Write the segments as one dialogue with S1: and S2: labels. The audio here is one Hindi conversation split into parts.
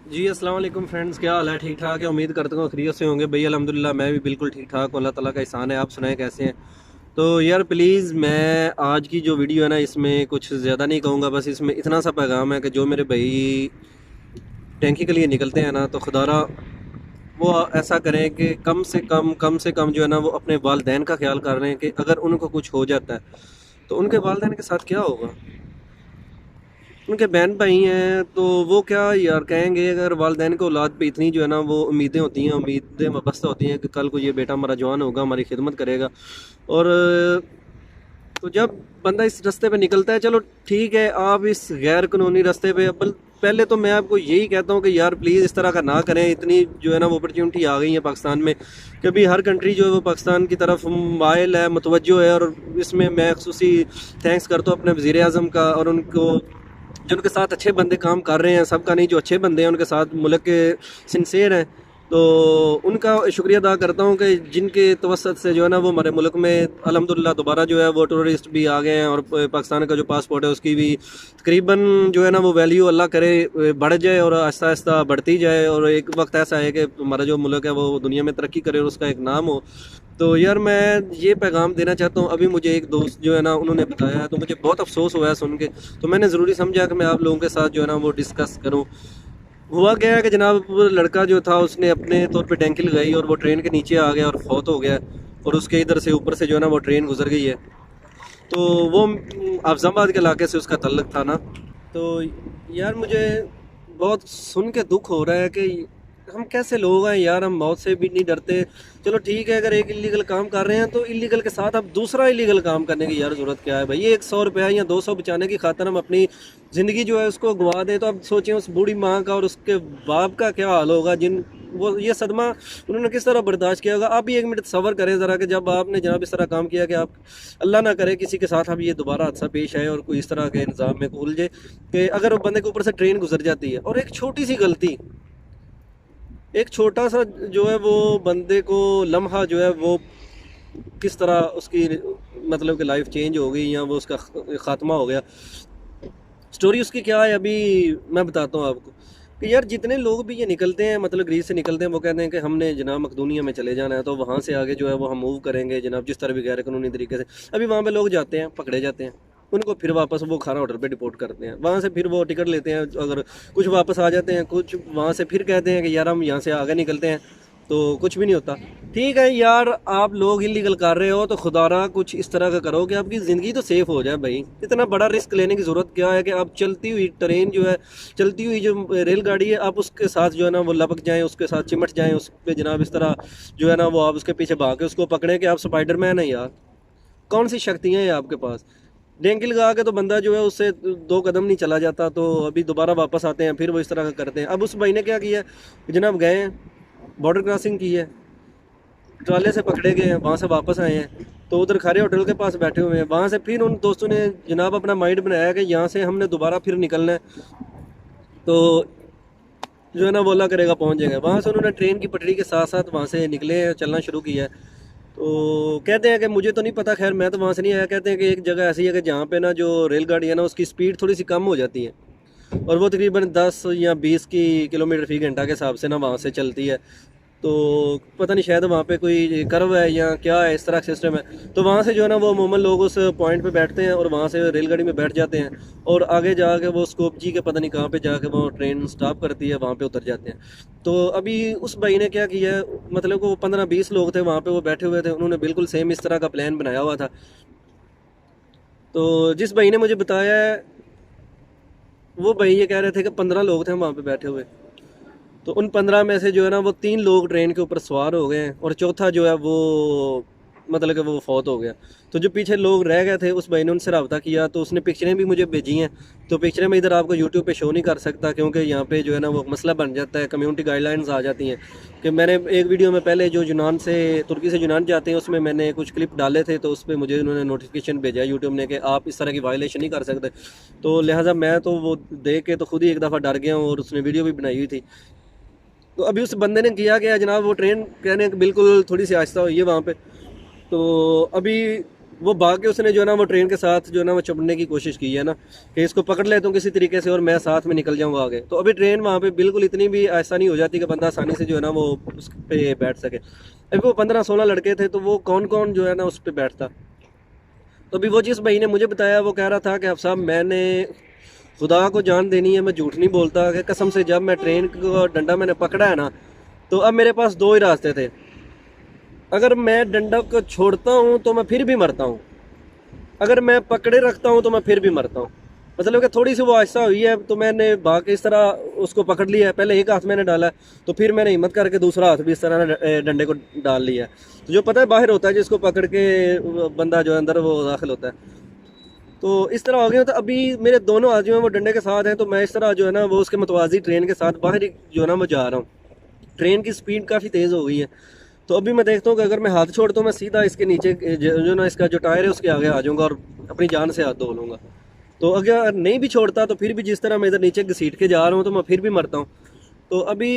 S1: जी अस्सलाम वालेकुम फ्रेंड्स, क्या हाल है? ठीक ठाक है, उम्मीद करता हूँ खैरियत से होंगे। भाई अल्हम्दुलिल्लाह मैं भी बिल्कुल ठीक ठाक हूँ, अल्लाह ताला का एहसान है। आप सुनाएं कैसे हैं? तो यार प्लीज़, मैं आज की जो वीडियो है ना, इसमें कुछ ज़्यादा नहीं कहूँगा, बस इसमें इतना सा पैगाम है कि जो मेरे भाई टैंकी के लिए निकलते हैं ना, तो खुदारा वो ऐसा करें कि कम से कम जो है ना, वो अपने वालदैन का ख्याल कर रहे हैं कि अगर उनको कुछ हो जाता है तो उनके वालदैन के साथ क्या होगा। उनके बहन भाई हैं तो वो क्या यार कहेंगे, अगर वालदैन को औलाद पे इतनी जो है ना वो उम्मीदें होती हैं, उम्मीदें वाबस्ता होती हैं कि कल को ये बेटा हमारा जवान होगा, हमारी खिदमत करेगा। और तो जब बंदा इस रास्ते पे निकलता है, चलो ठीक है, आप इस गैर कानूनी रास्ते पे पहले तो मैं आपको यही कहता हूँ कि यार प्लीज़ इस तरह का ना करें। इतनी जो है ना वो अपॉर्चुनिटी आ गई है पाकिस्तान में कि अभी हर कंट्री जो है वो पाकिस्तान की तरफ माइल है, मुतवज्जो है। और इसमें मैं खुसूसी थैंक्स करता हूँ अपने वज़ीर आज़म का, और उनको जिनके साथ अच्छे बंदे काम कर रहे हैं, सबका नहीं, जो अच्छे बंदे हैं उनके साथ मुल्क के सिंसेर हैं, तो उनका शुक्रिया अदा करता हूँ कि जिनके तवसत से जो है ना वो हमारे मुल्क में अल्हम्दुलिल्लाह दोबारा जो है वो टूरिस्ट भी आ गए हैं, और पाकिस्तान का जो पासपोर्ट है उसकी भी तकरीबन जो है ना वो वैल्यू अल्लाह करे बढ़ जाए और आहिस्ता आहिस्ता बढ़ती जाए, और एक वक्त ऐसा है कि हमारा जो मुल्क है वो दुनिया में तरक्की करे और उसका एक नाम हो। तो यार मैं ये पैगाम देना चाहता हूँ। अभी मुझे एक दोस्त जो है ना उन्होंने बताया है, तो मुझे बहुत अफसोस हुआ है सुन के। तो मैंने ज़रूरी समझा कि मैं आप लोगों के साथ जो है ना वो डिस्कस करूँ। हुआ क्या है कि जनाब, वो लड़का जो था उसने अपने तौर पे टैंकी लगाई और वो ट्रेन के नीचे आ गया और फौत हो गया। और उसके इधर से ऊपर से जो है ना वो ट्रेन गुजर गई है। तो वो अफजाबाद के इलाके से उसका तल्लक था ना। तो यार मुझे बहुत सुन के दुख हो रहा है कि हम कैसे लोग हैं यार, हम मौत से भी नहीं डरते। चलो ठीक है, अगर एक इलीगल काम कर रहे हैं तो इलीगल के साथ अब दूसरा इलीगल काम करने की यार ज़रूरत क्या है भाई। ये 100 रुपया या 200 बचाने की खातिर हम अपनी ज़िंदगी जो है उसको गवा दें, तो अब सोचें उस बूढ़ी माँ का और उसके बाप का क्या हाल होगा, जिन वो ये सदमा उन्होंने किस तरह बर्दाश्त किया होगा। आप भी एक मिनट सब्र करें ज़रा, कि जब आपने जनाब इस तरह काम किया कि आप, अल्लाह ना करे किसी के साथ अब ये दोबारा हादसा पेश आए और कोई इस तरह के निज़ाम में उलझे कि अगर वो बंदे के ऊपर से ट्रेन गुजर जाती है और एक छोटी सी गलती, एक छोटा सा जो है वो बंदे को लम्हा जो है वो किस तरह उसकी मतलब कि लाइफ चेंज हो गई या वो उसका ख़ात्मा हो गया। स्टोरी उसकी क्या है अभी मैं बताता हूँ आपको। कि यार जितने लोग भी ये निकलते हैं, मतलब ग्रीस से निकलते हैं, वो कहते हैं कि हमने जनाब मकदूनिया में चले जाना है, तो वहाँ से आगे जो है वो हम मूव करेंगे जनाब जिस तरह भी गैर कानूनी तरीके से। अभी वहाँ पे लोग जाते हैं, पकड़े जाते हैं, उनको फिर वापस वो खाना होटल पे डिपोर्ट करते हैं, वहाँ से फिर वो टिकट लेते हैं, अगर कुछ वापस आ जाते हैं, कुछ वहाँ से फिर कहते हैं कि यार हम यहाँ से आगे निकलते हैं, तो कुछ भी नहीं होता। ठीक है यार, आप लोग इलीगल कर रहे हो तो खुदारा कुछ इस तरह का करो कि आपकी ज़िंदगी तो सेफ़ हो जाए भाई। इतना बड़ा रिस्क लेने की ज़रूरत क्या है कि आप चलती हुई ट्रेन जो है, चलती हुई जो रेलगाड़ी है, आप उसके साथ जो है ना वो लपक जाएं, उसके साथ चिमट जाएं उस पर जनाब, इस तरह जो है ना वो आप उसके पीछे भाग के उसको पकड़ें कि आप स्पाइडरमैन है यार। कौन सी शक्तियाँ हैं आपके पास? डेंगल लगा के तो बंदा जो है उससे 2 कदम नहीं चला जाता, तो अभी दोबारा वापस आते हैं, फिर वो इस तरह का करते हैं। अब उस भाई ने क्या किया जनाब, गए हैं, बॉर्डर क्रॉसिंग की है, ट्राले से पकड़े गए हैं, वहाँ से वापस आए हैं, तो उधर खारे होटल के पास बैठे हुए हैं। वहाँ से फिर उन दोस्तों ने जनाब अपना माइंड बनाया कि यहाँ से हमने दोबारा फिर निकलना है, तो जो है ना वो अल्लाह करेगा पहुँच जाएगा। वहाँ से उन्होंने ट्रेन की पटरी के साथ साथ वहाँ से निकले हैं, चलना शुरू किया है। तो कहते हैं कि मुझे तो नहीं पता, खैर मैं तो वहाँ से नहीं आया, कहते हैं कि एक जगह ऐसी है कि जहाँ पे ना जो रेलगाड़ी है ना उसकी स्पीड थोड़ी सी कम हो जाती है, और वो तकरीबन 10 या 20 की किलोमीटर फी घंटा के हिसाब से ना वहाँ से चलती है। तो पता नहीं शायद वहाँ पे कोई कर्व है या क्या है, इस तरह का सिस्टम है। तो वहाँ से जो है ना वो अमूमन लोग उस पॉइंट पे बैठते हैं और वहाँ से रेलगाड़ी में बैठ जाते हैं, और आगे जाके वो स्कोप जी के पता नहीं कहाँ पे जाके वो ट्रेन स्टॉप करती है, वहाँ पे उतर जाते हैं। तो अभी उस भाई ने क्या किया है, मतलब को 15-20 लोग थे वहाँ पे, वो बैठे हुए थे, उन्होंने बिल्कुल सेम इस तरह का प्लान बनाया हुआ था। तो जिस भाई ने मुझे बताया है, वो भाई ये कह रहे थे कि 15 लोग थे वहाँ पे बैठे हुए। तो उन 15 में से जो है ना वो 3 लोग ट्रेन के ऊपर सवार हो गए हैं, और चौथा जो है वो मतलब कि वो फौत हो गया। तो जो पीछे लोग रह गए थे, उस भाई ने उनसे रब्ता किया, तो उसने पिक्चरें भी मुझे भेजी हैं। तो पिक्चरें मैं इधर आपको यूट्यूब पे शो नहीं कर सकता, क्योंकि यहाँ पे जो है ना वो मसला बन जाता है, कम्युनिटी गाइडलाइंस आ जाती हैं। कि मैंने एक वीडियो में पहले जो यूनान से, तुर्की से यूनान जाते हैं, उसमें मैंने कुछ क्लिप डाले थे, तो उस पर मुझे उन्होंने नोटिफिकेशन भेजा यूट्यूब ने कि आप इस तरह की वायलेशन नहीं कर सकते। तो लिहाजा मैं तो वो देख के तो खुद ही एक दफ़ा डर गया हूँ, और उसने वीडियो भी बनाई हुई थी। तो अभी उस बंदे ने किया क्या जनाब, वो ट्रेन कहने बिल्कुल थोड़ी सी आहिस्ता हुई है वहाँ पे। तो अभी वो भाग के उसने जो है ना वो ट्रेन के साथ जो है ना वो चपड़ने की कोशिश की है ना कि इसको पकड़ लेता हूँ किसी तरीके से और मैं साथ में निकल जाऊँगा आगे। तो अभी ट्रेन वहाँ पे बिल्कुल इतनी भी ऐसा नहीं हो जाती कि बंदा आसानी से जो है ना वो उस पे बैठ सके। अभी वो 15-16 लड़के थे, तो वो कौन कौन जो है ना उस पर बैठता। तो अभी वो जिस भाई ने मुझे बताया वो कह रहा था कि अब साहब मैंने खुदा को जान देनी है, मैं झूठ नहीं बोलता कि कसम से जब मैं ट्रेन को डंडा मैंने पकड़ा है ना, तो अब मेरे पास दो ही रास्ते थे। अगर मैं डंडा को छोड़ता हूँ तो मैं फिर भी मरता हूँ, अगर मैं पकड़े रखता हूँ तो मैं फिर भी मरता हूँ। मतलब कि थोड़ी सी वो आहिस्ता हुई है तो मैंने भाग के इस तरह उसको पकड़ लिया है। पहले एक हाथ मैंने डाला है, तो फिर मैंने हिम्मत करके दूसरा हाथ भी इस तरह डंडे को डाल लिया है। तो जो पता है बाहर होता है जिसको पकड़ के बंदा जो है अंदर वो दाखिल होता है। तो इस तरह हो गया। तो अभी मेरे दोनों हाथ जो हैं वो डंडे के साथ हैं, तो मैं इस तरह जो है ना वो उसके मुतवाज़ी ट्रेन के साथ बाहर ही जो है ना वो जा रहा हूँ। ट्रेन की स्पीड काफ़ी तेज़ हो गई है। तो अभी मैं देखता हूँ कि अगर मैं हाथ छोड़ता हूँ मैं सीधा इसके नीचे जो ना इसका जो टायर है उसके आगे आ जाऊँगा और अपनी जान से हाथ धो लूँगा। तो अगर नहीं भी छोड़ता तो फिर भी जिस तरह मैं इधर नीचे घसीट के जा रहा हूँ तो मैं फिर भी मरता हूँ। तो अभी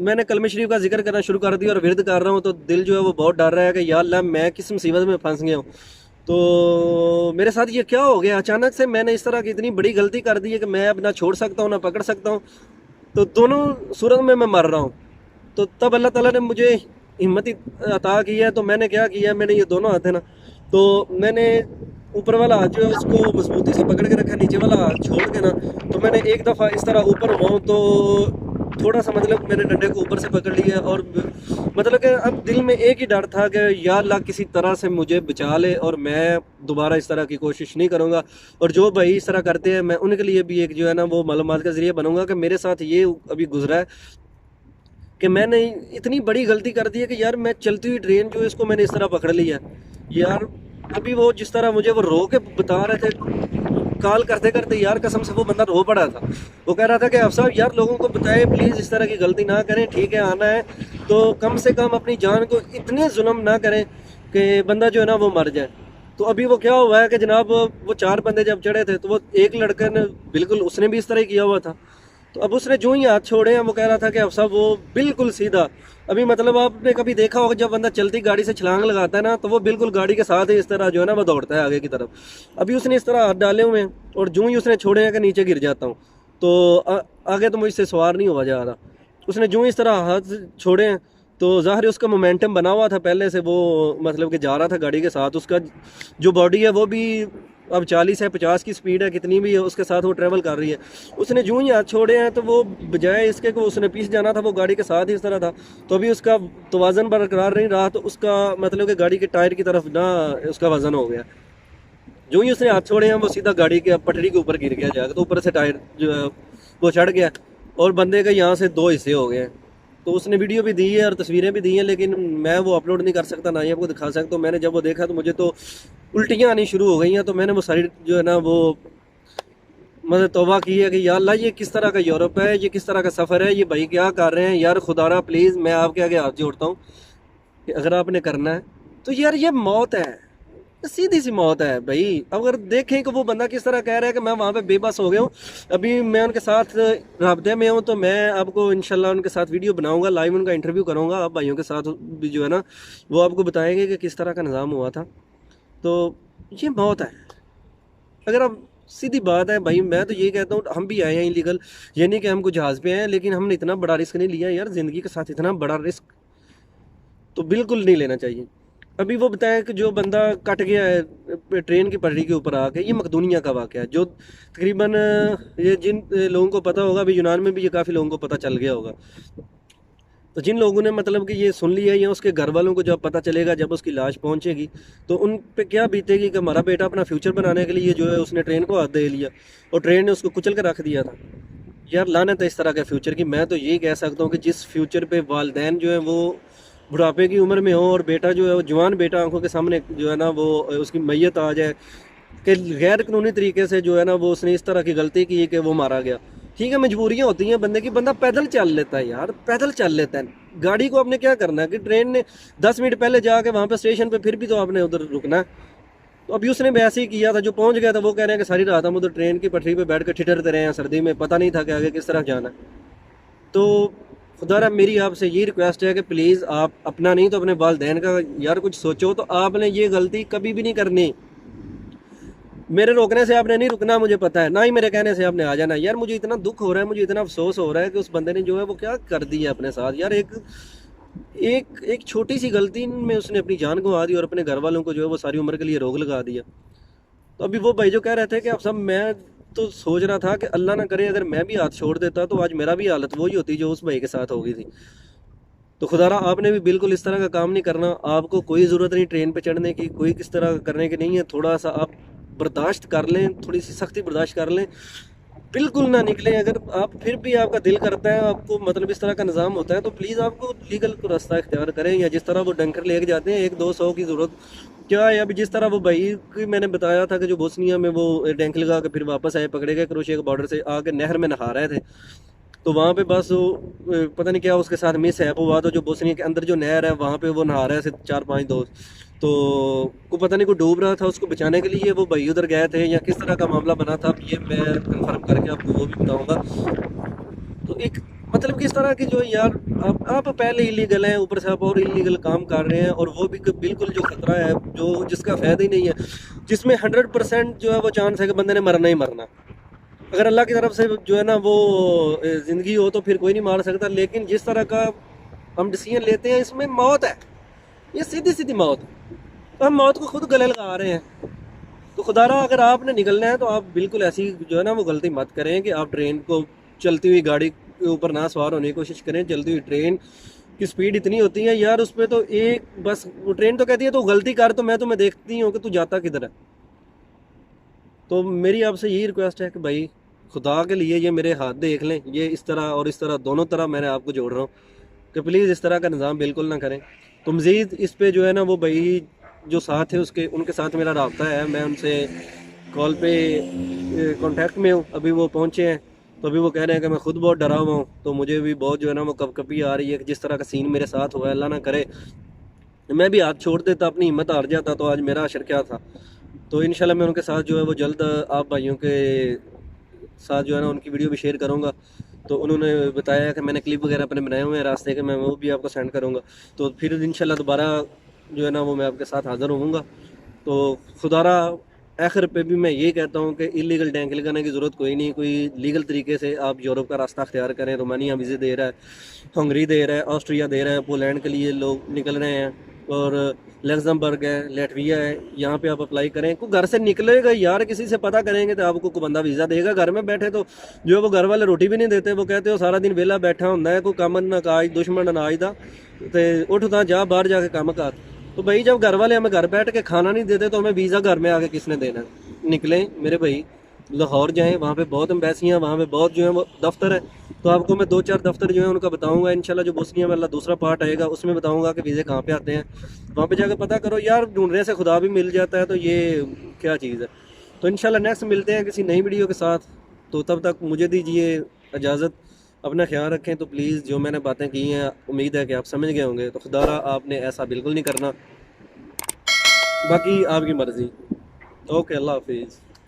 S1: मैंने कलमे शरीफ का जिक्र करना शुरू कर दिया और विरद कर रहा हूँ, तो दिल जो है वो बहुत डर रहा है कि या अल्लाह मैं किस मुसीबत में फंस गया हूँ। तो मेरे साथ ये क्या हो गया, अचानक से मैंने इस तरह की इतनी बड़ी गलती कर दी है कि मैं अब ना छोड़ सकता हूँ ना पकड़ सकता हूँ। तो दोनों सूरत में मैं मर रहा हूँ। तो तब अल्लाह ताला ने मुझे हिम्मत अता की है। तो मैंने क्या किया, मैंने ये दोनों हाथ है ना, तो मैंने ऊपर वाला हाथ जो है उसको मजबूती से पकड़ के रखा, नीचे वाला हाथ छोड़ के ना, तो मैंने एक दफ़ा इस तरह ऊपर हुआ तो थोड़ा सा मतलब मैंने डंडे को ऊपर से पकड़ लिया। और मतलब कि अब दिल में एक ही डर था कि या अल्लाह किसी तरह से मुझे बचा ले और मैं दोबारा इस तरह की कोशिश नहीं करूँगा। और जो भाई इस तरह करते हैं मैं उनके लिए भी एक जो है ना वो मालूमात का ज़रिया बनूंगा कि मेरे साथ ये अभी गुजरा है कि मैंने इतनी बड़ी गलती कर दी है कि यार मैं चलती हुई ट्रेन जो है इसको मैंने इस तरह पकड़ लिया यार। अभी वो जिस तरह मुझे वो रो के बता रहे थे कॉल करते करते, यार कसम से वो बंदा रो पड़ा था। वो कह रहा था कि अफसर यार लोगों को बताए प्लीज़ इस तरह की गलती ना करें, ठीक है आना है तो कम से कम अपनी जान को इतने जुल्म ना करें कि बंदा जो है ना वो मर जाए। तो अभी वो क्या हुआ है कि जनाब वो 4 बंदे जब चढ़े थे तो वो एक लड़के ने बिल्कुल उसने भी इस तरह ही किया हुआ था। तो अब उसने जो ही हाथ छोड़े हैं वो कह रहा था कि अब सब वो बिल्कुल सीधा। अभी मतलब आपने कभी देखा होगा जब बंदा चलती गाड़ी से छलांग लगाता है ना तो वो बिल्कुल गाड़ी के साथ ही इस तरह जो है ना वो दौड़ता है आगे की तरफ। अभी उसने इस तरह हाथ डाले हुए हैं और जो ही उसने छोड़े हैं कि नीचे गिर जाता हूँ। तो आगे तो मुझसे सवार नहीं हुआ जा रहा। उसने जो ही इस तरह हाथ छोड़े हैं तो ज़ाहिर है उसका मोमेंटम बना हुआ था पहले से, वो मतलब कि जा रहा था गाड़ी के साथ। उसका जो बॉडी है वो भी अब 40 है 50 की स्पीड है कितनी भी है उसके साथ वो ट्रैवल कर रही है। उसने जो ही हाथ छोड़े हैं तो वो बजाय इसके को उसने पीछे जाना था वो गाड़ी के साथ ही इस तरह था। तो अभी उसका तवाज़न बरकरार नहीं रहा तो उसका मतलब कि गाड़ी के टायर की तरफ ना उसका वज़न हो गया। जो ही उसने हाथ छोड़े हैं वो सीधा गाड़ी के पटरी के ऊपर गिर गया जाकर, तो ऊपर से टायर जो है वो चढ़ गया और बंदे के यहाँ से 2 हिस्से हो गए हैं। तो उसने वीडियो भी दी है और तस्वीरें भी दी हैं लेकिन मैं वो अपलोड नहीं कर सकता ना ही आपको दिखा सकता। तो मैंने जब वो देखा तो मुझे तो उल्टियाँ आनी शुरू हो गई हैं। तो मैंने वो सारी जो है ना वो मतलब तौबा की है कि या अल्लाह ये किस तरह का यूरोप है, ये किस तरह का सफ़र है, ये भाई क्या कर रहे हैं यार। खुदारा प्लीज़ मैं आपके आगे हाथ जोड़ता हूँ कि अगर आपने करना है तो यार ये मौत है, सीधी सी मौत है भाई। अगर देखें कि वो बंदा किस तरह कह रहा है कि मैं वहाँ पे बेबस हो गया हूँ। अभी मैं उनके साथ राब्ते में हूँ तो मैं आपको इंशाल्लाह उनके साथ वीडियो बनाऊंगा, लाइव उनका इंटरव्यू करूँगा। आप भाइयों के साथ भी जो है ना वो आपको बताएंगे कि किस तरह का निज़ाम हुआ था। तो ये मौत है। अगर आप सीधी बात है भाई, मैं तो ये कहता हूँ हम भी आए हैं इलीगल, ये नहीं कि हम कुछ जहाज़ पे आए लेकिन हमने इतना बड़ा रिस्क नहीं लिया यार। ज़िंदगी के साथ इतना बड़ा रिस्क तो बिल्कुल नहीं लेना चाहिए। अभी वो बताया कि जो बंदा कट गया है ट्रेन की पटरी के ऊपर आके, ये मकदूनिया का वाक़या है जो तकरीबन ये जिन लोगों को पता होगा, अभी यूनान में भी ये काफ़ी लोगों को पता चल गया होगा। तो जिन लोगों ने मतलब कि ये सुन लिया या उसके घर वालों को जब पता चलेगा, जब उसकी लाश पहुंचेगी तो उन पे क्या बीतेगी कि हमारा बेटा अपना फ्यूचर बनाने के लिए जो है उसने ट्रेन को हाथ दे लिया और ट्रेन ने उसको कुचल कर रख दिया था। यार लानत है इस तरह के फ्यूचर की। मैं तो यही कह सकता हूँ कि जिस फ्यूचर पे वालदैन जो है वो बुढ़ापे की उम्र में हो और बेटा जो है वो जवान बेटा आंखों के सामने जो है ना वो उसकी मैयत आ जाए कि गैर कानूनी तरीके से जो है ना वो उसने इस तरह की गलती की कि वो मारा गया। ठीक है मजबूरियाँ होती हैं बंदे की, बंदा पैदल चल लेता है यार, पैदल चल लेता है। गाड़ी को आपने क्या करना है कि ट्रेन ने 10 मिनट पहले जाके वहाँ पे स्टेशन पे फिर भी तो आपने उधर रुकना है। तो अभी उसने भी ऐसे ही किया था, जो पहुँच गया था वो कह रहे हैं कि सारी रात हम उधर ट्रेन की पटरी पे बैठ कर ठिठरते रहे हैं, सर्दी में पता नहीं था कि आगे किस तरह जाना है। तो खुदा मेरी आपसे ये रिक्वेस्ट है कि प्लीज़ आप अपना नहीं तो अपने वालिदैन का यार कुछ सोचो। तो आपने ये गलती कभी भी नहीं करनी। मेरे रोकने से आपने नहीं रुकना, मुझे पता है, ना ही मेरे कहने से आपने आ जाना। यार मुझे इतना दुख हो रहा है, मुझे इतना अफसोस हो रहा है कि उस बंदे ने जो है वो क्या कर दिया अपने साथ। यार एक एक एक छोटी सी गलती में उसने अपनी जान गंवा दी और अपने घर वालों को जो है वो सारी उम्र के लिए रोक लगा दिया। तो अभी वो भाई जो कह रहे थे कि अब सब, मैं तो सोच रहा था कि अल्लाह ना करे अगर मैं भी हाथ छोड़ देता तो आज मेरा भी हालत वही होती जो उस भाई के साथ हो गई थी। तो खुदारा आपने भी बिल्कुल इस तरह का काम नहीं करना। आपको कोई ज़रूरत नहीं ट्रेन पे चढ़ने की, कोई किस तरह करने की नहीं है। थोड़ा सा आप बर्दाश्त कर लें, थोड़ी सी सख्ती बर्दाश्त कर लें, बिल्कुल ना निकलें। अगर आप फिर भी आपका दिल करता है, आपको मतलब इस तरह का निज़ाम होता है, तो प्लीज़ आपको लीगल रास्ता इख्तियार करें। या जिस तरह वो डंकर लेके जाते हैं 100-200 की ज़रूरत क्या है। अभी जिस तरह वो भाई की मैंने बताया था कि जो बोस्निया में वो डंक लगा के फिर वापस आए, पकड़े गए क्रोशिया के बॉर्डर से आके नहर में नहा रहे थे। तो वहाँ पे बस वो पता नहीं क्या उसके साथ मिस है हुआ, तो जो बोस्निया के अंदर जो नहर है वहाँ पे वो नहा रहे थे 4-5 दोस्त। तो को पता नहीं को डूब रहा था, उसको बचाने के लिए वो भाई उधर गए थे, या किस तरह का मामला बना था ये मैं कंफर्म करके आपको वो भी बताऊंगा। तो एक मतलब किस तरह की जो यार आप पहले इलीगल हैं, ऊपर से आप और इलीगल काम कर रहे हैं, और वो भी बिल्कुल जो खतरा है जो जिसका फ़ायदा ही नहीं है, जिसमें 100% जो है वो चांस है कि बंदे ने मरना ही मरना। अगर अल्लाह की तरफ से जो है ना वो ज़िंदगी हो तो फिर कोई नहीं मार सकता। लेकिन जिस तरह का हम डिसीजन लेते हैं इसमें मौत है, ये सीधी सीधी मौत है। तो हम मौत को खुद गले लगा रहे हैं। तो खुदारा अगर आपने निकलना है तो आप बिल्कुल ऐसी जो है ना वो गलती मत करें कि आप ट्रेन को, चलती हुई गाड़ी के ऊपर ना सवार होने की कोशिश करें। चलती हुई ट्रेन की स्पीड इतनी होती है यार, उस पर तो एक बस वो ट्रेन तो कहती है तो गलती कर, तो मैं तुम्हें देखती हूँ कि तू जाता किधर है। तो मेरी आपसे यही रिक्वेस्ट है कि भाई खुदा के लिए ये मेरे हाथ देख लें, ये इस तरह और इस तरह दोनों तरह मैंने आपको जोड़ रहा हूँ कि प्लीज़ इस तरह का निज़ाम बिल्कुल ना करें। तो मज़ीद इस पे जो है ना वो भाई जो साथ है उसके उनके साथ मेरा रब्ता है, मैं उनसे कॉल पे कांटेक्ट में हूँ। अभी वो पहुँचे हैं, तो अभी वो कह रहे हैं कि मैं खुद बहुत डरा हुआ हूँ। तो मुझे भी बहुत जो है ना वो कपकपी आ रही है कि जिस तरह का सीन मेरे साथ हुआ है, अल्लाह ना करे मैं भी हाथ छोड़ देता, अपनी हिम्मत हार जाता, तो आज मेरा अशर क्या था। तो इंशाल्लाह मैं उनके साथ जो है वो जल्द आप भाइयों के साथ जो है ना उनकी वीडियो भी शेयर करूँगा। तो उन्होंने बताया कि मैंने क्लिप वगैरह अपने बनाए हुए हैं रास्ते के, मैं वो भी आपको सेंड करूँगा। तो फिर इंशाल्लाह दोबारा जो है ना वो मैं आपके साथ हाज़िर होऊंगा। तो खुदारा आखिर पे भी मैं ये कहता हूँ कि इलीगल टैंक लगाने की ज़रूरत कोई नहीं। कोई लीगल तरीके से आप यूरोप का रास्ता अख्तियार करें। रोमानिया वीज़े दे रहा है, हंगरी दे रहा है, ऑस्ट्रिया दे रहा है, पोलैंड के लिए लोग निकल रहे हैं, और लग्जमबर्ग है, लेटविया है, यहाँ पे आप अप्लाई करें। को घर से निकलेगा यार, किसी से पता करेंगे तो आपको को बंदा वीज़ा देगा। घर में बैठे तो जो है वो घर वाले रोटी भी नहीं देते, वो कहते हो सारा दिन वेला बैठा होंगे है, कोई काम ना काज दुश्मन अनाज का, तो उठ ता जा बाहर जाके काम कर। तो भाई जब घर वाले हमें घर बैठ के खाना नहीं देते तो हमें वीज़ा घर में आके किसने देना है। निकलें मेरे भाई, लाहौर जाएं, वहाँ पे बहुत एम्बेसियाँ, वहाँ पे बहुत जो है वो दफ्तर है। तो आपको मैं 2-4 दफ्तर जो है उनका बताऊंगा इंशाल्लाह। जो बोस्निया वाला दूसरा पार्ट आएगा उसमें बताऊंगा कि वीज़े कहाँ पे आते हैं। वहाँ पे जाकर पता करो यार, ढूंढने से खुदा भी मिल जाता है, तो ये क्या चीज़ है। तो इंशाल्लाह नेक्स्ट मिलते हैं किसी नई वीडियो के साथ। तो तब तक मुझे दीजिए इजाज़त, अपना ख्याल रखें। तो प्लीज़ जो मैंने बातें की हैं उम्मीद है कि आप समझ गए होंगे। तो खुदारा आपने ऐसा बिल्कुल नहीं करना, बाकी आपकी मर्ज़ी। ओके, अल्लाह हाफिज़।